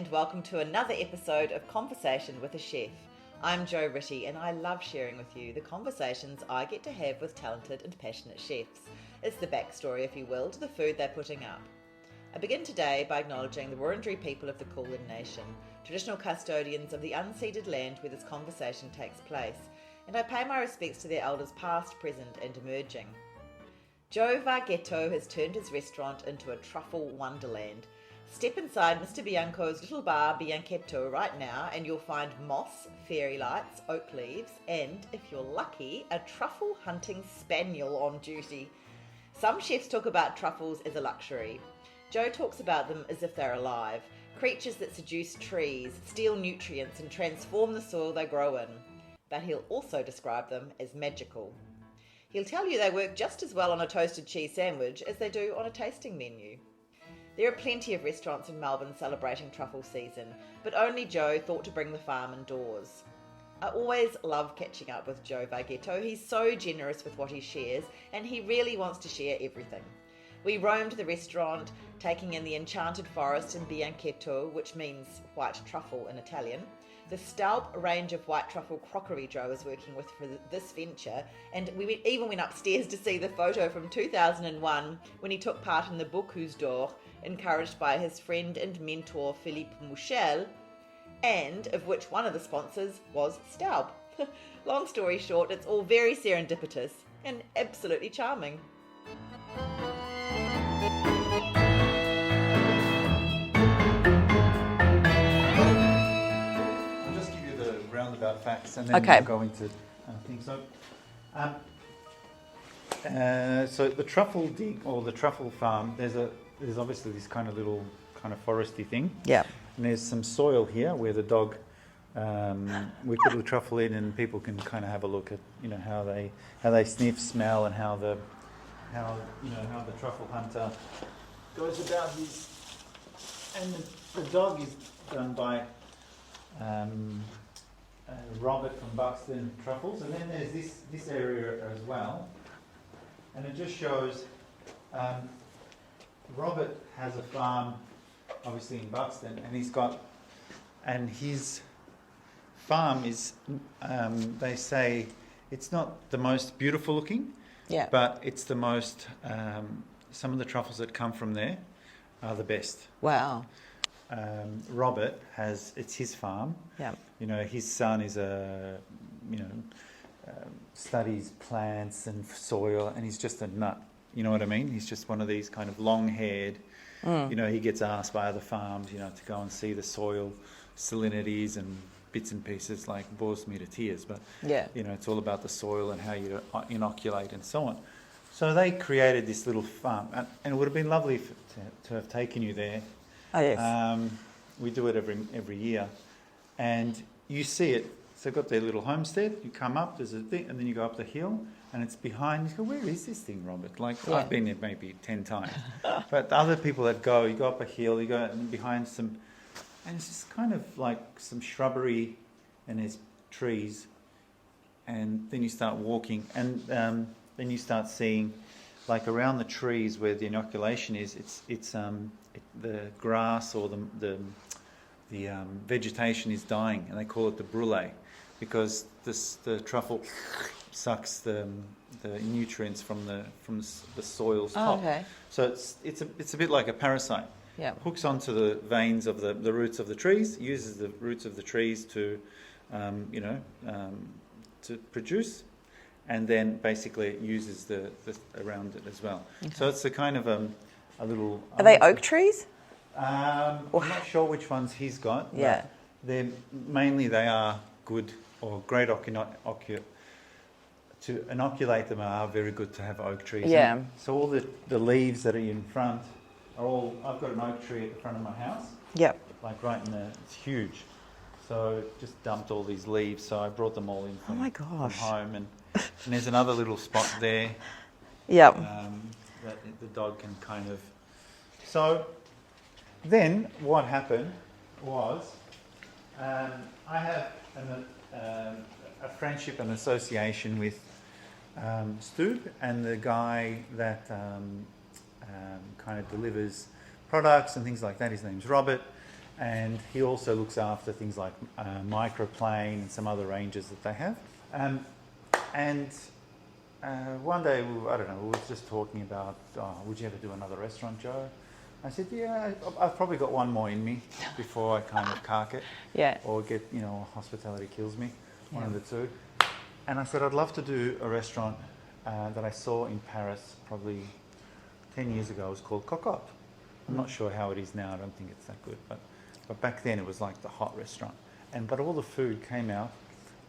and welcome to another episode of Conversation with a Chef. I'm Jo Ritty and I love sharing with you the conversations I get to have with talented and passionate chefs. It's the backstory, if you will, to the food they're putting up. I begin today by acknowledging the Wurundjeri people of the Kulin Nation, traditional custodians of the unceded land where this conversation takes place, and I pay my respects to their elders past, present and emerging. Joe Vargetto has turned his restaurant into a truffle wonderland. Step inside Mr. Bianco's little bar, Bianchetto, right now, and you'll find moss, fairy lights, oak leaves, and, if you're lucky, a truffle hunting spaniel on duty. Some chefs talk about truffles as a luxury. Joe talks about them as if they're alive, creatures that seduce trees, steal nutrients, and transform the soil they grow in. But he'll also describe them as magical. He'll tell you they work just as well on a toasted cheese sandwich as they do on a tasting menu. There are plenty of restaurants in Melbourne celebrating truffle season, but only Joe thought to bring the farm indoors. I always love catching up with Joe Vargetto. He's so generous with what he shares, and he really wants to share everything. We roamed the restaurant, taking in the enchanted forest in Bianchetto, which means white truffle in Italian, the Staub range of white truffle crockery Joe is working with for this venture, and we even went upstairs to see the photo from 2001 when he took part in the Bocuse d'Or, encouraged by his friend and mentor Philippe Mouchel, and of which one of the sponsors was Staub. Long story short, it's all very serendipitous and absolutely charming. Roundabout facts, and then we'll go into things. So the truffle dig or the truffle farm, there's obviously this kind of little kind of foresty thing. Yeah. And there's some soil here where the dog we put the truffle in, and people can kind of have a look at how they sniff, smell, and how the truffle hunter goes about his. And the dog is done by Robert from Buxton Truffles, and then there's this area as well, and it just shows Robert has a farm obviously in Buxton, and his farm is they say it's not the most beautiful looking, but it's the most some of the truffles that come from there are the best. Wow. Robert it's his farm. Yeah. His son is studies plants and soil, and he's just a nut. You know what I mean? He's just one of these kind of long-haired. He gets asked by other farms, to go and see the soil salinities and bits and pieces, like bores me to tears. But it's all about the soil and how you inoculate and so on. So they created this little farm, and it would have been lovely to have taken you there. Oh, yes. We do it every year, and you see it. So they've got their little homestead. You come up, there's a thing, and then you go up the hill, and it's behind. You go, where is this thing, Robert? I've been there maybe 10 times, but other people that you go up a hill, you go and behind some, and it's just kind of like some shrubbery, and there's trees, and then you start walking, and then you start seeing, like around the trees where the inoculation is, it's the grass or the vegetation is dying, and they call it the brûlé, because the truffle sucks the nutrients from the soil's top. Okay. So it's a bit like a parasite. Yeah. Hooks onto the veins of the roots of the trees, uses the roots of the trees to to produce, and then basically it uses the around it as well. Okay. So it's a kind of a little. Are they oak trees? I'm not sure which ones he's got. Yeah. They are good or great to inoculate them are very good to have oak trees. Yeah. And so all the leaves that are in front are all. I've got an oak tree at the front of my house. Yep. Like right in it's huge. So just dumped all these leaves. So I brought them all in from home, and there's another little spot there. Yep. That the dog can kind of. So then what happened was I have a friendship and association with Stu and the guy that kind of delivers products and things like that. His name's Robert, And he also looks after things like Microplane and some other ranges that they have. One day, I don't know, we were just talking about, would you ever do another restaurant, Joe? I said, yeah, I've probably got one more in me before I kind of cark it. Yeah. Or get, hospitality kills me, one of the two. And I said, I'd love to do a restaurant that I saw in Paris probably 10 years ago. It was called Cocotte. I'm not sure how it is now. I don't think it's that good. But back then it was like the hot restaurant. But all the food came out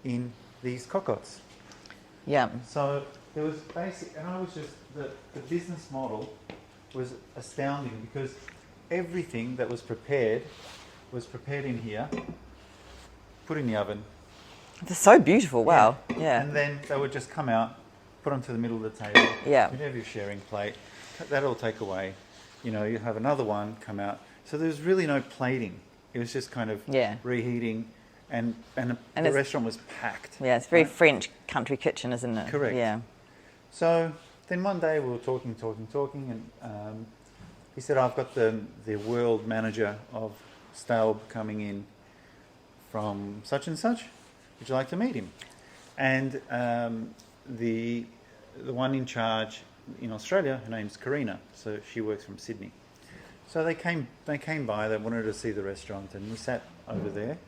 in these cocottes. Yeah. So there was and I was just, the business model was astounding because everything that was prepared in here, put in the oven. They're so beautiful, wow. Yeah. And then they would just come out, put onto the middle of the table. Yeah. You'd have your sharing plate. That'll take away. You have another one come out. So there was really no plating. It was just kind of reheating, and the restaurant was packed. Yeah, it's very French country kitchen, isn't it? Correct. Yeah. So then one day we were talking, and he said, I've got the world manager of Staub coming in from such and such. Would you like to meet him? And the one in charge in Australia, her name's Karina, so she works from Sydney. So they came by, they wanted to see the restaurant, and we sat over there.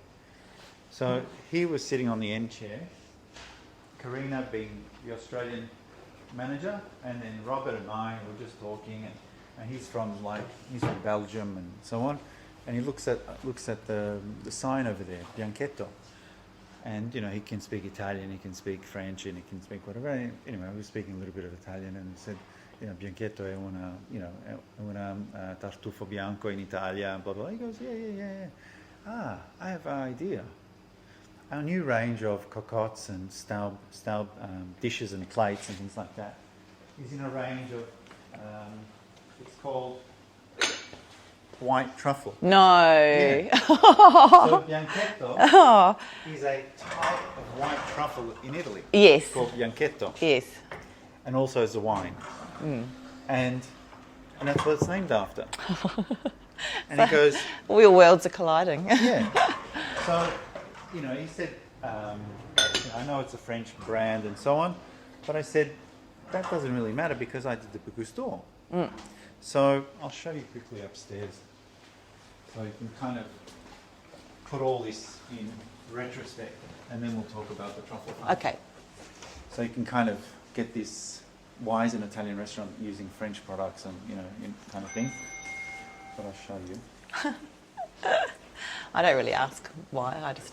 So he was sitting on the end chair, Karina being the Australian manager, and then Robert and I were just talking, and he's from Belgium and so on, and he looks at the sign over there, Bianchetto. And he can speak Italian, he can speak French, and he can speak whatever. Anyway, we were speaking a little bit of Italian, and he said, Bianchetto è una tartufo bianco in Italia, blah blah. He goes, yeah. I have an idea. Our new range of cocottes and Staub dishes and plates and things like that is in a range of. It's called white truffle. No. Yeah. So Bianchetto is a type of white truffle in Italy. Yes. It's called Bianchetto. Yes. And also as a wine. And that's what it's named after. And so he goes... All your worlds are colliding. Yeah. So, he said, I know it's a French brand and so on, but I said, that doesn't really matter because I did the Bocuse So I'll show you quickly upstairs. So you can kind of put all this in retrospect, and then we'll talk about the truffle. Okay. So you can kind of get this, why is an Italian restaurant using French products and, kind of thing. But I'll show you. I don't really ask why, I just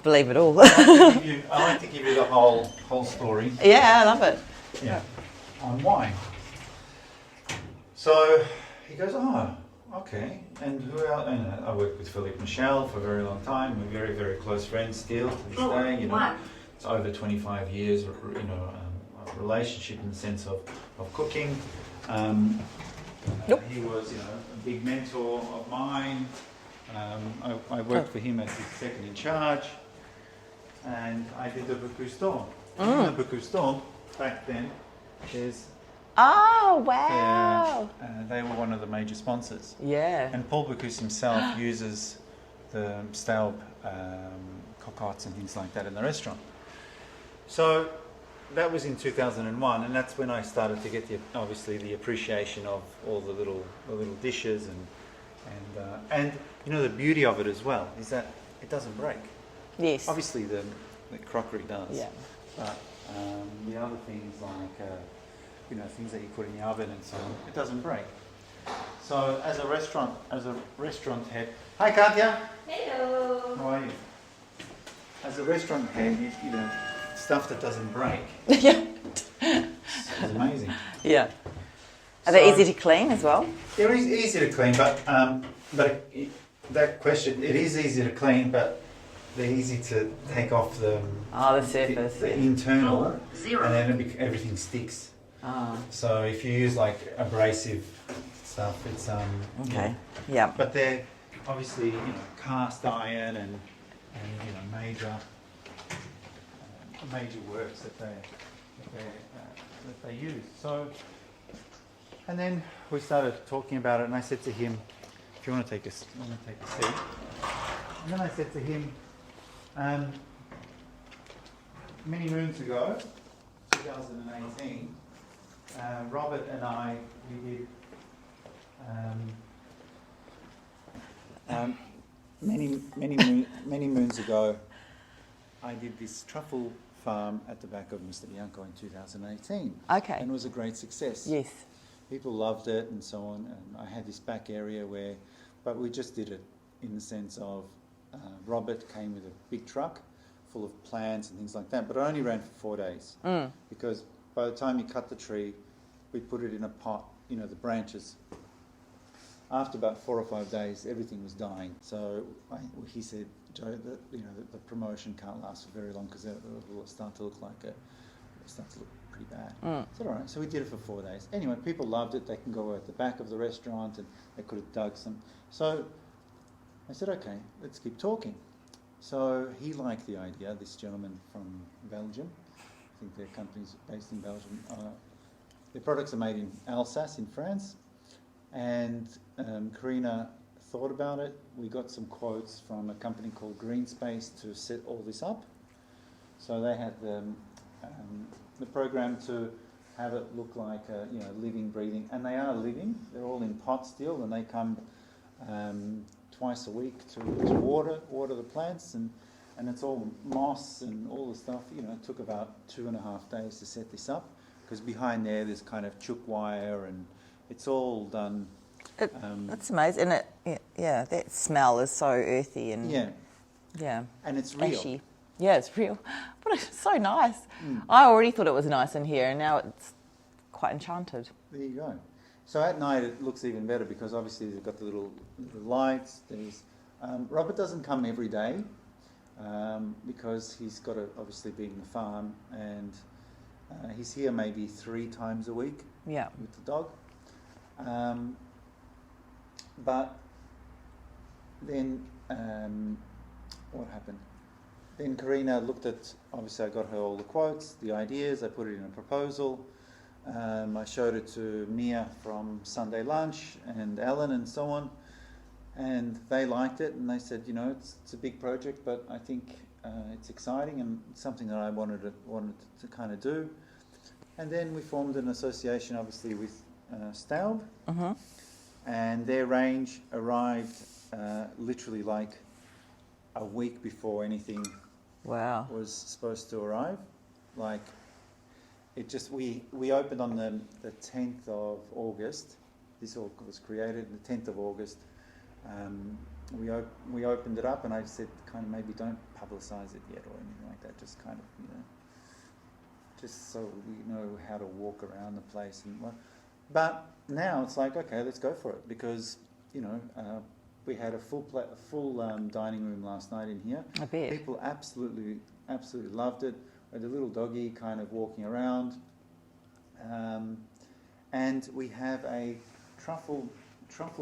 believe it all. I like to give you the whole story. Yeah, I love it. Yeah. On wine. So he goes, okay. And who else? And I worked with Philippe Michel for a very long time. We're very, very close friends still to this day. It's over 25 years, of relationship in the sense of cooking. He was, a big mentor of mine. I worked for him as his second in charge, and I did the Bocuse d'Or. The Bocuse d'Or back then is. Oh, wow. They were one of the major sponsors. Yeah. And Paul Bocuse himself uses the Staub cocottes and things like that in the restaurant. So that was in 2001, and that's when I started to get obviously the appreciation of all the little dishes and the beauty of it as well is that it doesn't break. Yes. Obviously the crockery does. Yeah. But the other things like things that you put in the oven and so on, it doesn't break. So as a restaurant head, hi Katya. Hello. How are you? As a restaurant head, stuff that doesn't break. Yeah. It's amazing. Yeah. Are they easy to clean as well? They're easy to clean, but that question, it is easy to clean, but they're easy to take off the surface, the internal, and then everything sticks. So if you use like abrasive stuff, it's okay. Yeah. But they're obviously cast iron and major works that they use. So, and then we started talking about it, and I said to him, if you want to take a seat. And then I said to him, many moons ago, 2018, Robert and I, we did many moons ago, I did this truffle farm at the back of Mr. Bianco in 2018. Okay. And it was a great success. Yes. People loved it and so on. And I had this back area but we just did it in the sense of Robert came with a big truck full of plants and things like that, but it only ran for 4 days because by the time you cut the tree, we put it in a pot, the branches. After about 4 or 5 days, everything was dying. So he said, Joe, the promotion can't last for very long because it will start to look pretty bad. I said, all right. So we did it for 4 days. Anyway, people loved it. They can go at the back of the restaurant and they could have dug some. So I said, okay, let's keep talking. So he liked the idea, this gentleman from Belgium. I think their company's based in Belgium. Their products are made in Alsace in France. And Karina thought about it. We got some quotes from a company called Green Space to set all this up. So they had the program to have it look like living, breathing, and they are living. They're all in pot still, and they come twice a week to water the plants, and it's all moss and all the stuff. It took about 2.5 days to set this up because behind there's kind of chook wire and it's all done. That's amazing. And that smell is so earthy and and it's real. Ashy. Yeah, it's real. But it's so nice. I already thought it was nice in here, and now it's quite enchanted. There you go. So at night it looks even better because obviously they've got the little lights. There's Robert doesn't come every day because he's got to obviously be in the farm, and he's here maybe 3 times a week with the dog. But then what happened? Then Karina looked at, obviously I got her all the quotes, the ideas, I put it in a proposal. I showed it to Mia from Sunday Lunch and Ellen and so on, and they liked it and they said, it's a big project, but I think it's exciting and it's something that I wanted to kind of do. And then we formed an association, obviously, with Staub, and their range arrived literally like a week before anything was supposed to arrive. Like, it just, we opened on the 10th of August. This all was created the 10th of August. We opened it up, and I said, kind of maybe don't publicise it yet or anything like that. Just kind of, just so we know how to walk around the place and what. But now it's like, okay, let's go for it because we had a full dining room last night in here. I bet. People absolutely loved it. We had a little doggy kind of walking around, and we have a truffle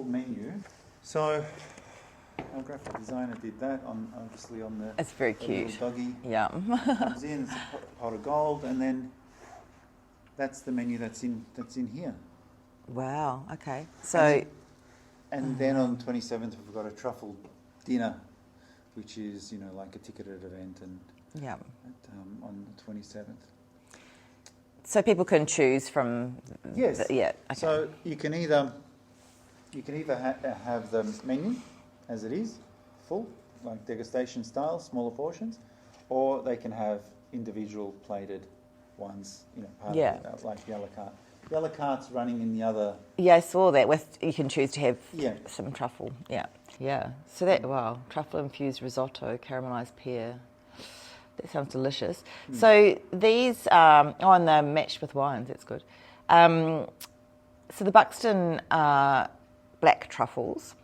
menu. So our graphic designer did that obviously on the. It's very cute. Little doggy. Yeah. Comes in. It's a pot of gold, and then that's the menu that's in here. Wow. Okay. So. And then on the 27th we've got a truffle dinner, which is like a ticketed event, and on the 27th. So people can choose from. Yes. Okay. So you can either have the menu as it is, full, like degustation style, smaller portions, or they can have individual plated ones, part of like the a la carte. The a la carte's running in the other. Yeah, I saw that. You can choose to have some truffle. Yeah. So truffle infused risotto, caramelised pear. That sounds delicious. So these and they're matched with wines. That's good. So the Buxton black truffles.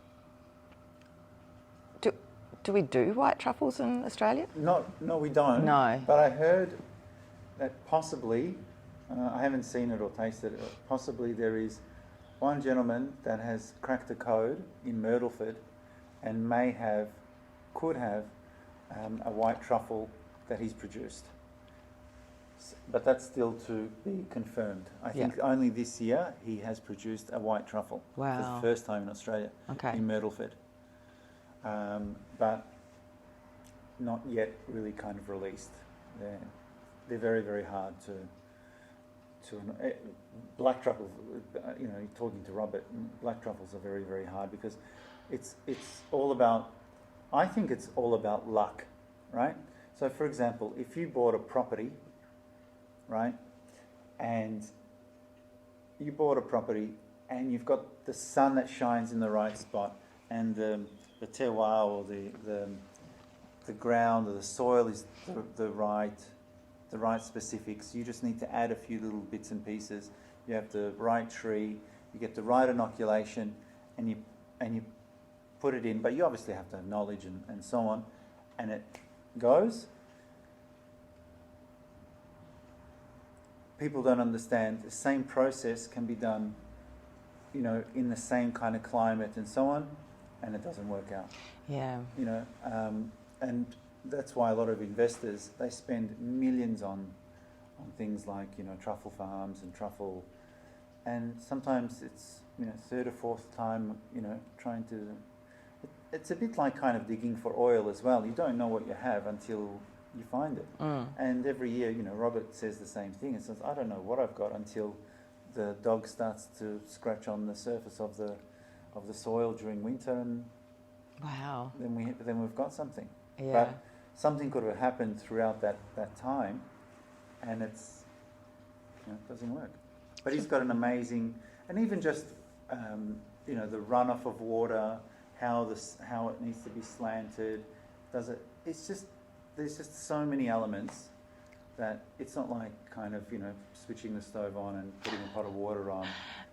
Do we do white truffles in Australia? No, we don't. No. But I heard that possibly. I haven't seen it or tasted it. Possibly there is one gentleman that has cracked a code in Myrtleford and could have a white truffle that he's produced. but that's still to be confirmed. I think only this year he has produced a white truffle for the first time in Australia, in Myrtleford. But not yet really kind of released. They're very, very hard to black truffles. You know, talking to Robert, black truffles are very, very hard because it's all about. I think it's all about luck, right? So, for example, if you bought a property, right, and you've got the sun that shines in the right spot, and the terroir or the ground or the soil is the right specifics. You just need to add a few little bits and pieces. You have the right tree, you get the right inoculation, and you put it in. But you obviously have to have knowledge and so on, and it goes. People don't understand the same process can be done, you know, in the same kind of climate and so on, and it doesn't work out. Yeah. You know, and that's why a lot of investors, they spend millions on things like, you know, truffle farms and truffle, and sometimes it's, you know, third or fourth time, you know, trying to. It's a bit like kind of digging for oil as well. You don't know what you have until you find it. And every year, you know, Robert says the same thing. He says, I don't know what I've got until the dog starts to scratch on the surface of the soil during winter, and then we've got something. Yeah. But something could have happened throughout that time, and it's, you know, it doesn't work. But he's got an amazing, and even just you know, the runoff of water, how it needs to be slanted, it's just, there's just so many elements that it's not like kind of, you know, switching the stove on and putting a pot of water on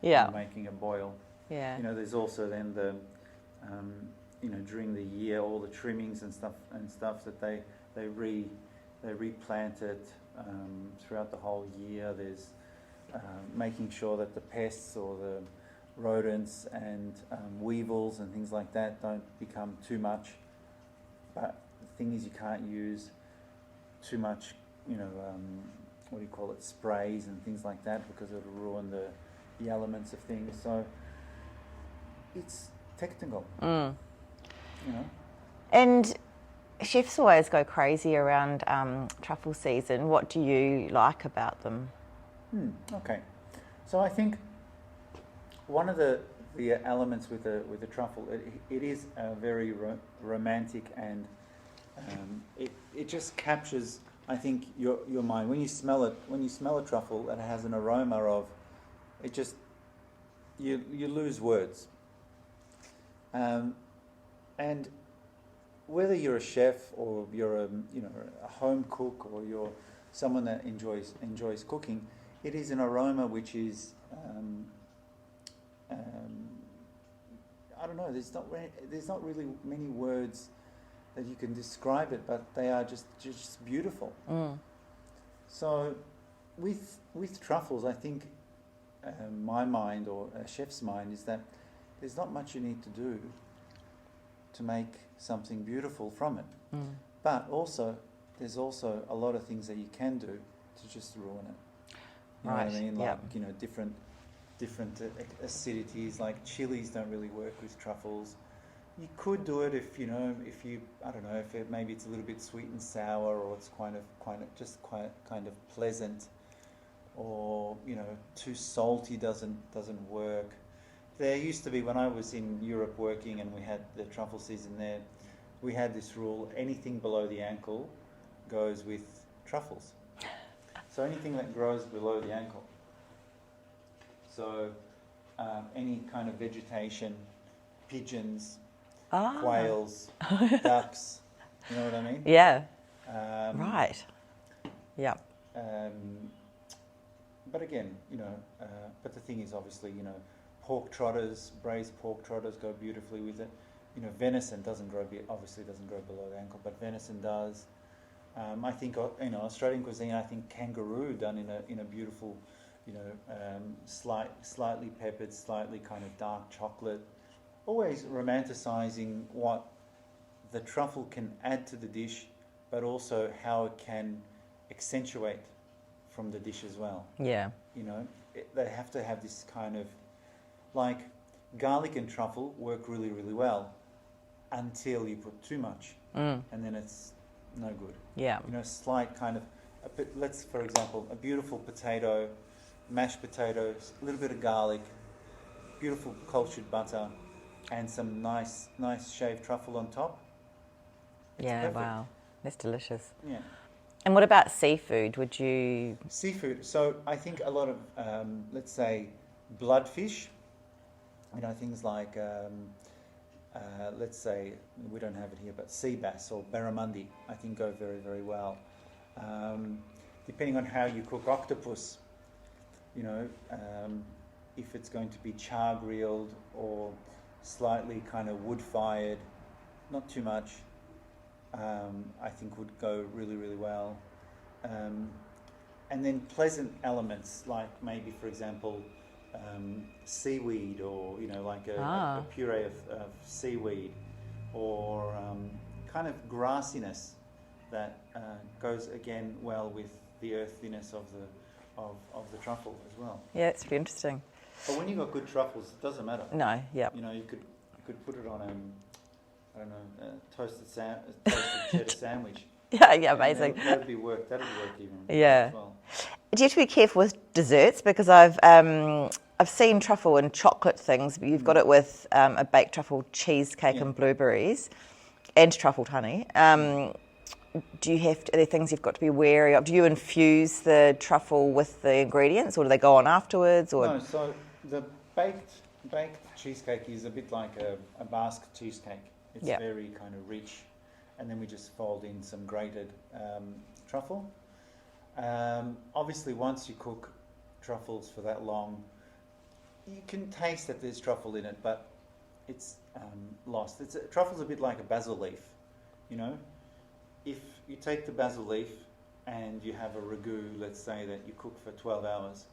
and making it boil. Yeah. You know, there's also then the you know, during the year, all the trimmings and stuff that they replant it throughout the whole year. There's making sure that the pests or the rodents and weevils and things like that don't become too much. But the thing is, you can't use too much, you know, what do you call it, sprays and things like that, because it'll ruin the elements of things. So it's technical. You know. And chefs always go crazy around truffle season. What do you like about them? Okay, so I think one of the elements with the truffle, it is very romantic, and it just captures, I think, your mind when you smell it. When you smell a truffle, it has an aroma of, it just, you lose words. And whether you're a chef or you're a home cook, or you're someone that enjoys cooking, it is an aroma which is I don't know. There's not really many words that you can describe it, but they are just beautiful. So with truffles, I think my mind, or a chef's mind, is that there's not much you need to do to make something beautiful from it. But also, there's also a lot of things that you can do to just ruin it. You know what I mean? Like, you know, different acidities, like chilies don't really work with truffles. You could do it if you I don't know, if maybe it's a little bit sweet and sour, or it's kind of pleasant, or, you know, too salty doesn't work. There used to be, when I was in Europe working and we had the truffle season there, we had this rule: anything below the ankle goes with truffles. So anything that grows below the ankle. So any kind of vegetation, pigeons, quails, ducks, you know what I mean? Yeah. Right. Yeah. But again, you know, but the thing is, obviously, you know, pork trotters, braised pork trotters go beautifully with it. You know, venison obviously doesn't grow below the ankle, but venison does. I think, you know, Australian cuisine, I think kangaroo done in a beautiful, you know, slightly peppered, slightly kind of dark chocolate, always romanticizing what the truffle can add to the dish, but also how it can accentuate from the dish as well. Yeah. You know, they have to have this kind of, like, garlic and truffle work really, really well until you put too much, and then it's no good. Yeah. You know, slight kind of, let's, for example, a beautiful potato, mashed potatoes, a little bit of garlic, beautiful cultured butter, and some nice shaved truffle on top. It's perfect. Wow. That's delicious. Yeah. And what about seafood? Would you... Seafood. So I think a lot of, let's say, bloodfish, you know, things like, let's say, we don't have it here, but sea bass or barramundi, I think go very, very well. Depending on how you cook octopus, you know, if it's going to be char grilled or slightly kind of wood-fired, not too much, I think would go really, really well. And then pleasant elements, like maybe, for example, seaweed, or, you know, like a puree of seaweed, or kind of grassiness that goes again well with the earthiness of the truffle as well. Yeah, it's pretty interesting. But when you've got good truffles, it doesn't matter. No, yeah. You know, you could put it on I don't know, a toasted cheddar sandwich. Yeah, amazing. That'd work even. Yeah. As well. Do you have to be careful with desserts? Because I've seen truffle in chocolate things, but you've got it with a baked truffle cheesecake and blueberries, and truffled honey. Are there things you've got to be wary of? Do you infuse the truffle with the ingredients, or do they go on afterwards? Or? No, so the baked cheesecake is a bit like a Basque cheesecake. It's very kind of rich, and then we just fold in some grated truffle. Obviously, once you cook truffles for that long, you can taste that there's truffle in it, but it's lost. Truffle's a bit like a basil leaf, you know. If you take the basil leaf and you have a ragu, let's say, that you cook for 12 hours,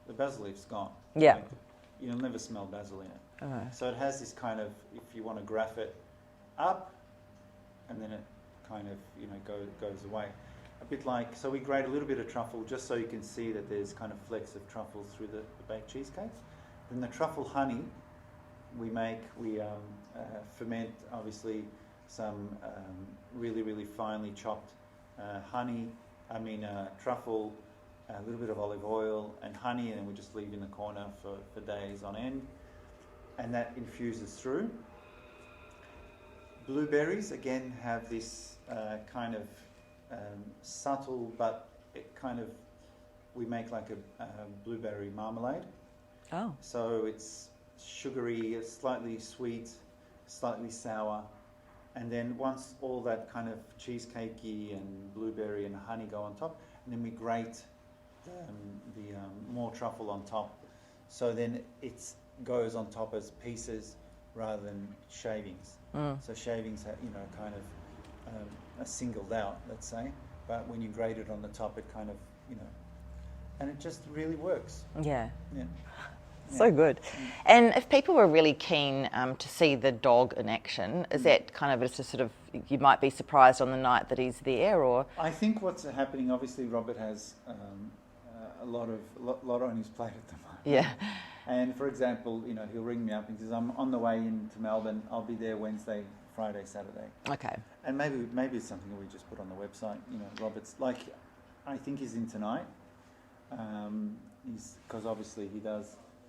the basil leaf's gone. Yeah. Like, you'll never smell basil in it. Oh. So it has this kind of, if you want to graph it up, and then it kind of, you know, goes away. A bit like, so we grate a little bit of truffle just so you can see that there's kind of flecks of truffle through the baked cheesecake. Then the truffle honey we ferment, obviously, some really, really finely chopped truffle, a little bit of olive oil and honey, and then we just leave in the corner for days on end, and that infuses through. Blueberries, again, have this kind of subtle, but it kind of, we make like a blueberry marmalade. Oh. So it's sugary, slightly sweet, slightly sour. And then once all that kind of cheesecakey and blueberry and honey go on top, and then we grate the more truffle on top. So then it goes on top as pieces rather than shavings. So shavings are, kind of are singled out, let's say. But when you grate it on the top, it kind of, and it just really works. Yeah. Yeah. So good. And if people were really keen to see the dog in action, is that kind of just a sort of, you might be surprised on the night that he's there, or? I think what's happening, obviously Robert has a lot on his plate at the moment. Yeah. And for example, he'll ring me up and says, I'm on the way into Melbourne, I'll be there Wednesday, Friday, Saturday. Okay. And maybe it's something that we just put on the website. Robert's, like, I think he's in tonight. Because obviously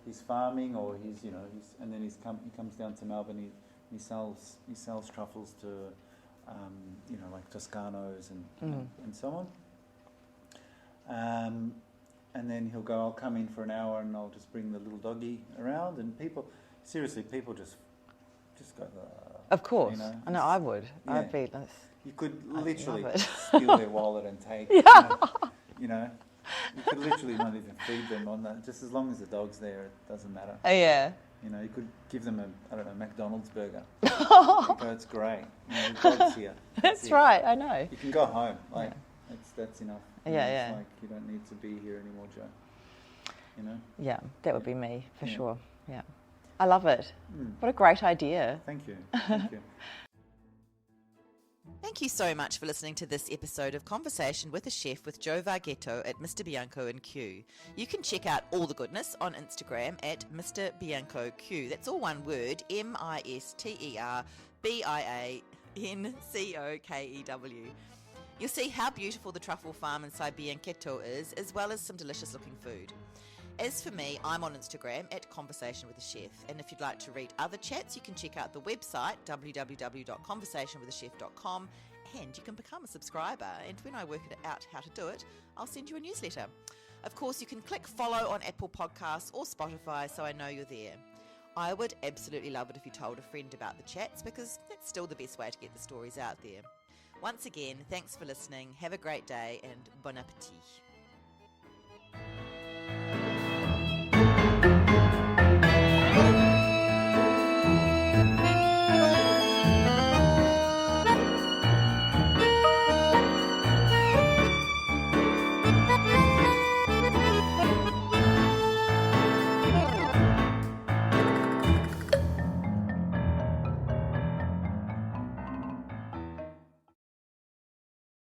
he's farming, or and then he comes down to Melbourne. He sells truffles to like Toscanos and so on. And then he'll go, I'll come in for an hour and I'll just bring the little doggy around, and people just go. Of course, I know I would. Yeah. I'd be. You could literally steal their wallet and take. Yeah. You could literally not even feed them on that. Just as long as the dog's there, it doesn't matter. Yeah. You could give them a McDonald's burger. It's great. The dog's here. That's right. I know. You can go home. That's enough. Yeah. It's like you don't need to be here anymore, Joe. Yeah, that would be me for sure. Yeah. I love it. What a great idea. Thank you. Thank you. Thank you so much for listening to this episode of Conversation with a Chef with Joe Vargetto at Mr. Bianco and Q. You can check out all the goodness on Instagram at Mr. Bianco Q. That's all one word, MisterBiancokew. You'll see how beautiful the truffle farm inside Bianchetto is, as well as some delicious looking food. As for me, I'm on Instagram at Conversation with a Chef, and if you'd like to read other chats, you can check out the website www.conversationwithachef.com, and you can become a subscriber, and when I work out how to do it, I'll send you a newsletter. Of course, you can click follow on Apple Podcasts or Spotify so I know you're there. I would absolutely love it if you told a friend about the chats, because that's still the best way to get the stories out there. Once again, thanks for listening, have a great day, and bon appetit.